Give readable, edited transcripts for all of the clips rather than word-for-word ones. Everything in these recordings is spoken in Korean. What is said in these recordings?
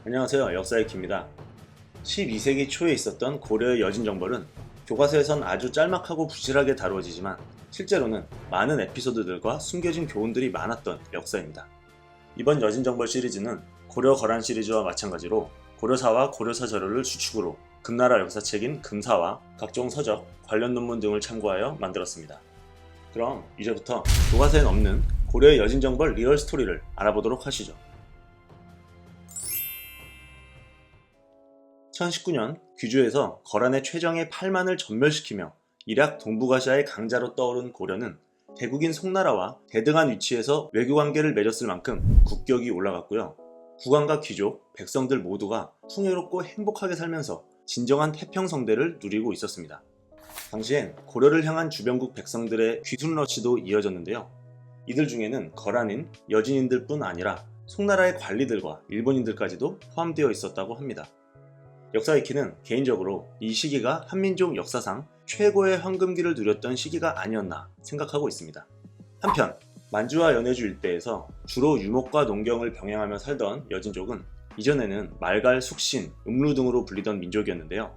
안녕하세요. 역사의 키입니다. 12세기 초에 있었던 고려의 여진정벌은 교과서에선 아주 짤막하고 부실하게 다루어지지만 실제로는 많은 에피소드들과 숨겨진 교훈들이 많았던 역사입니다. 이번 여진정벌 시리즈는 고려 거란 시리즈와 마찬가지로 고려사와 고려사 자료를 주축으로 금나라 역사책인 금사와 각종 서적, 관련 논문 등을 참고하여 만들었습니다. 그럼 이제부터 교과서엔 없는 고려의 여진정벌 리얼 스토리를 알아보도록 하시죠. 1019년 귀주에서 거란의 최정예 8만을 전멸시키며 일약 동북아시아의 강자로 떠오른 고려는 대국인 송나라와 대등한 위치에서 외교관계를 맺었을 만큼 국격이 올라갔고요. 국왕과 귀족, 백성들 모두가 풍요롭고 행복하게 살면서 진정한 태평성대를 누리고 있었습니다. 당시엔 고려를 향한 주변국 백성들의 귀순러시도 이어졌는데요. 이들 중에는 거란인 여진인들 뿐 아니라 송나라의 관리들과 일본인들까지도 포함되어 있었다고 합니다. 역사 익히는 개인적으로 이 시기가 한민족 역사상 최고의 황금기를 누렸던 시기가 아니었나 생각하고 있습니다. 한편 만주와 연해주 일대에서 주로 유목과 농경을 병행하며 살던 여진족은 이전에는 말갈, 숙신, 음루 등으로 불리던 민족이었는데요.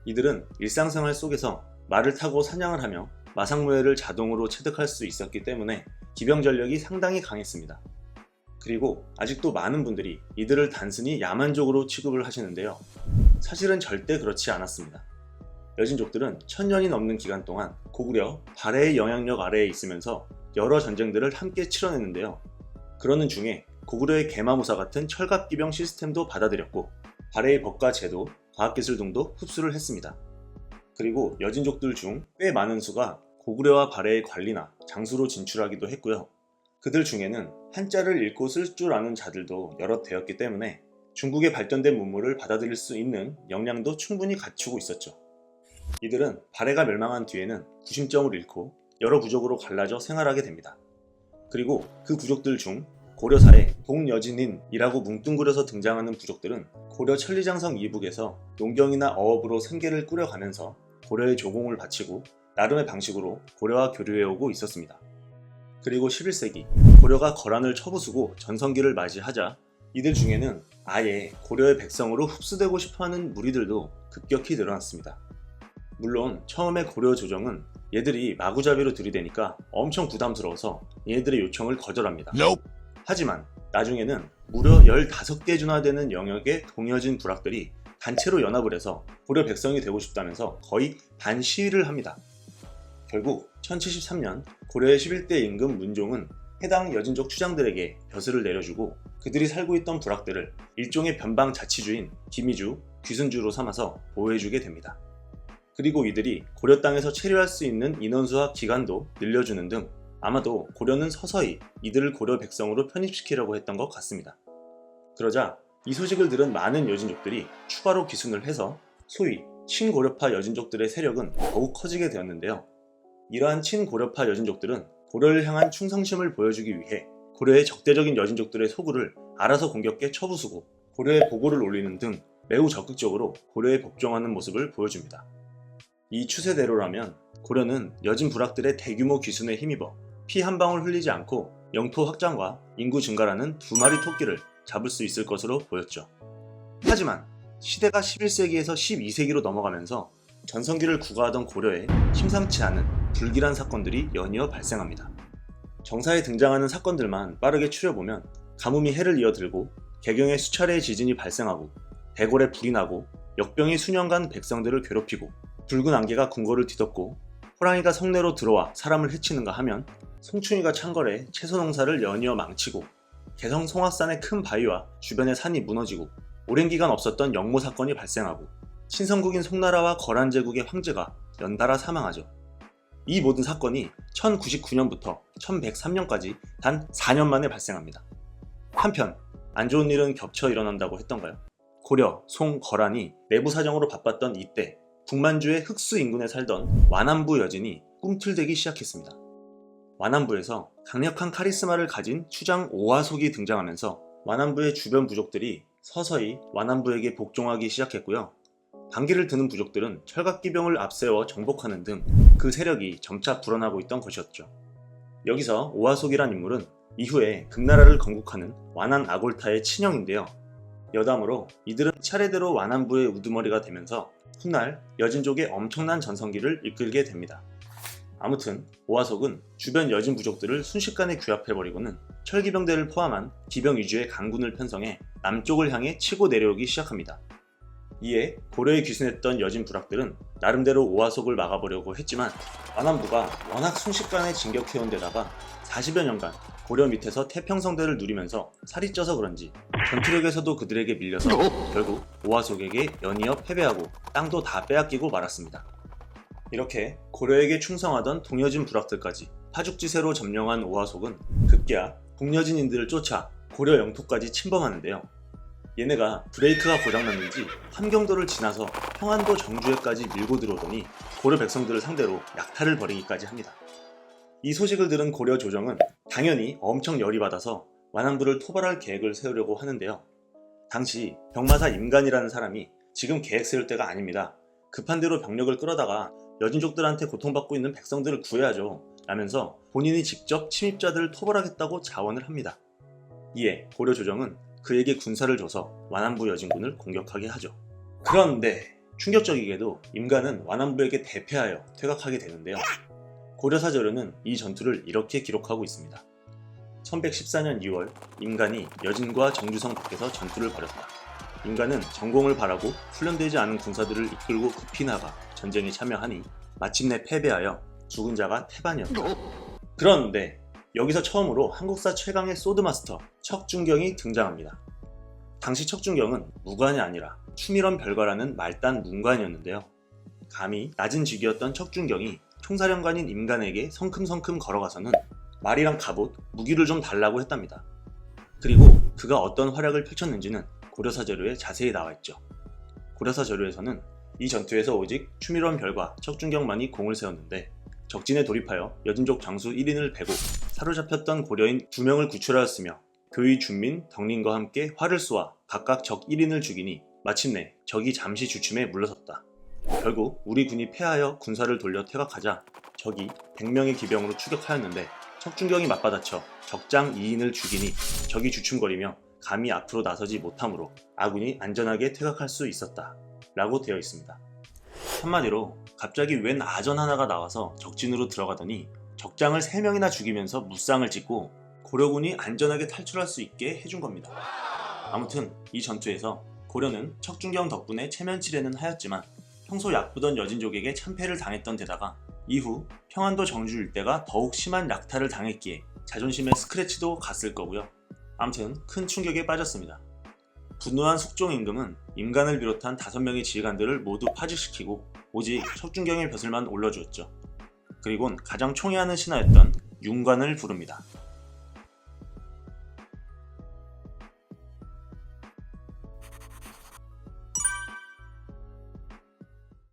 이들은 일상생활 속에서 말을 타고 사냥을 하며 마상무예를 자동으로 체득할 수 있었기 때문에 기병전력이 상당히 강했습니다. 그리고 아직도 많은 분들이 이들을 단순히 야만족으로 취급을 하시는데요. 사실은 절대 그렇지 않았습니다. 여진족들은 1000년이 넘는 기간 동안 고구려, 발해의 영향력 아래에 있으면서 여러 전쟁들을 함께 치러냈는데요. 그러는 중에 고구려의 계마무사 같은 철갑기병 시스템도 받아들였고 발해의 법과 제도, 과학기술 등도 흡수를 했습니다. 그리고 여진족들 중 꽤 많은 수가 고구려와 발해의 관리나 장수로 진출하기도 했고요. 그들 중에는 한자를 읽고 쓸 줄 아는 자들도 여럿 되었기 때문에 중국의 발전된 문물을 받아들일 수 있는 역량도 충분히 갖추고 있었죠. 이들은 발해가 멸망한 뒤에는 구심점을 잃고 여러 부족으로 갈라져 생활하게 됩니다. 그리고 그 부족들 중 고려사의 동여진인이라고 뭉뚱그려서 등장하는 부족들은 고려 천리장성 이북에서 농경이나 어업으로 생계를 꾸려가면서 고려의 조공을 바치고 나름의 방식으로 고려와 교류해오고 있었습니다. 그리고 11세기 고려가 거란을 쳐부수고 전성기를 맞이하자 이들 중에는 아예 고려의 백성으로 흡수되고 싶어하는 무리들도 급격히 늘어났습니다. 물론 처음에 고려 조정은 얘들이 마구잡이로 들이대니까 엄청 부담스러워서 얘들의 요청을 거절합니다. 하지만 나중에는 무려 15개 주나 되는 영역의 동여진 부락들이 단체로 연합을 해서 고려 백성이 되고 싶다면서 거의 반시위를 합니다. 결국 1073년 고려의 11대 임금 문종은 해당 여진족 추장들에게 벼슬을 내려주고 그들이 살고 있던 부락들을 일종의 변방 자치주인 기미주, 귀순주로 삼아서 보호해주게 됩니다. 그리고 이들이 고려 땅에서 체류할 수 있는 인원수와 기간도 늘려주는 등 아마도 고려는 서서히 이들을 고려 백성으로 편입시키려고 했던 것 같습니다. 그러자 이 소식을 들은 많은 여진족들이 추가로 귀순을 해서 소위 친고려파 여진족들의 세력은 더욱 커지게 되었는데요. 이러한 친고려파 여진족들은 고려를 향한 충성심을 보여주기 위해 고려의 적대적인 여진족들의 소굴을 알아서 공격해 쳐부수고 고려의 보고를 올리는 등 매우 적극적으로 고려에 복종하는 모습을 보여줍니다. 이 추세대로라면 고려는 여진 부락들의 대규모 귀순에 힘입어 피 한 방울 흘리지 않고 영토 확장과 인구 증가라는 두 마리 토끼를 잡을 수 있을 것으로 보였죠. 하지만 시대가 11세기에서 12세기로 넘어가면서 전성기를 구가하던 고려에 심상치 않은 불길한 사건들이 연이어 발생합니다. 정사에 등장하는 사건들만 빠르게 추려보면 가뭄이 해를 이어들고 개경에 수차례의 지진이 발생하고 대궐에 불이 나고 역병이 수년간 백성들을 괴롭히고 붉은 안개가 궁궐을 뒤덮고 호랑이가 성내로 들어와 사람을 해치는가 하면 송충이가 창궐해 채소 농사를 연이어 망치고 개성 송화산의 큰 바위와 주변의 산이 무너지고 오랜 기간 없었던 역모 사건이 발생하고 신성국인 송나라와 거란 제국의 황제가 연달아 사망하죠. 이 모든 사건이 1099년부터 1103년까지 단 4년 만에 발생합니다. 한편 안 좋은 일은 겹쳐 일어난다고 했던가요? 고려, 송, 거란이 내부 사정으로 바빴던 이때 북만주의 흑수 인근에 살던 완안부 여진이 꿈틀대기 시작했습니다. 완안부에서 강력한 카리스마를 가진 추장 오화속이 등장하면서 완안부의 주변 부족들이 서서히 완안부에게 복종하기 시작했고요. 반기를 드는 부족들은 철갑기병을 앞세워 정복하는 등 그 세력이 점차 불어나고 있던 것이었죠. 여기서 오화속이란 인물은 이후에 금나라를 건국하는 완안 아골타의 친형인데요. 여담으로 이들은 차례대로 완안부의 우두머리가 되면서 훗날 여진족의 엄청난 전성기를 이끌게 됩니다. 아무튼 오화석은 주변 여진 부족들을 순식간에 규합해버리고는 철기병대를 포함한 기병 위주의 강군을 편성해 남쪽을 향해 치고 내려오기 시작합니다. 이에 고려에 귀순했던 여진 부락들은 나름대로 오화석을 막아보려고 했지만 완안부가 워낙 순식간에 진격해온 데다가 40여 년간 고려 밑에서 태평성대를 누리면서 살이 쪄서 그런지 전투력에서도 그들에게 밀려서 결국 오화석에게 연이어 패배하고 땅도 다 빼앗기고 말았습니다. 이렇게 고려에게 충성하던 동여진 부락들까지 파죽지세로 점령한 오화석은 급기야 북여진인들을 쫓아 고려 영토까지 침범하는데요. 얘네가 브레이크가 고장났는지 함경도를 지나서 평안도 정주에까지 밀고 들어오더니 고려 백성들을 상대로 약탈을 벌이기까지 합니다. 이 소식을 들은 고려 조정은 당연히 엄청 열이 받아서 완안부를 토벌할 계획을 세우려고 하는데요. 당시 병마사 임간이라는 사람이 지금 계획 세울 때가 아닙니다. 급한 대로 병력을 끌어다가 여진족들한테 고통받고 있는 백성들을 구해야죠 라면서 본인이 직접 침입자들을 토벌하겠다고 자원을 합니다. 이에 고려 조정은 그에게 군사를 줘서 완안부 여진군을 공격하게 하죠. 그런데 충격적이게도 임간은 완안부에게 대패하여 퇴각하게 되는데요. 고려사저료는 이 전투를 이렇게 기록하고 있습니다. 1114년 2월 임간이 여진과 정주성 밖에서 전투를 벌였다. 임간은 전공을 바라고 훈련되지 않은 군사들을 이끌고 급히 나가 전쟁에 참여하니 마침내 패배하여 죽은 자가 태반이었다. 그런데 여기서 처음으로 한국사 최강의 소드마스터 척준경이 등장합니다. 당시 척준경은 무관이 아니라 추밀원 별과라는 말단 문관이었는데요. 감히 낮은 직위였던 척준경이 총사령관인 임간에게 성큼성큼 걸어가서는 말이랑 갑옷, 무기를 좀 달라고 했답니다. 그리고 그가 어떤 활약을 펼쳤는지는 고려사저료에 자세히 나와있죠. 고려사저료에서는 이 전투에서 오직 추밀원 별과 척준경만이 공을 세웠는데 적진에 돌입하여 여진족 장수 1인을 베고 사로잡혔던 고려인 2명을 구출하였으며 그의 준민, 덕린과 함께 활을 쏘아 각각 적 1인을 죽이니 마침내 적이 잠시 주춤에 물러섰다. 결국 우리 군이 패하여 군사를 돌려 퇴각하자 적이 100명의 기병으로 추격하였는데 척준경이 맞받아쳐 적장 2인을 죽이니 적이 주춤거리며 감히 앞으로 나서지 못하므로 아군이 안전하게 퇴각할 수 있었다 라고 되어 있습니다. 한마디로 갑자기 웬 아전 하나가 나와서 적진으로 들어가더니 적장을 3명이나 죽이면서 무쌍을 짓고 고려군이 안전하게 탈출할 수 있게 해준 겁니다. 아무튼 이 전투에서 고려는 척준경 덕분에 체면치레는 하였지만 평소 약부던 여진족에게 참패를 당했던 데다가 이후 평안도 정주 일대가 더욱 심한 약탈을 당했기에 자존심에 스크래치도 갔을 거고요. 아무튼 큰 충격에 빠졌습니다. 분노한 숙종 임금은 임간을 비롯한 5명의 지휘관들을 모두 파직시키고 오직 척준경의 벼슬만 올려주었죠. 그리곤 가장 총애하는 신하였던 윤관을 부릅니다.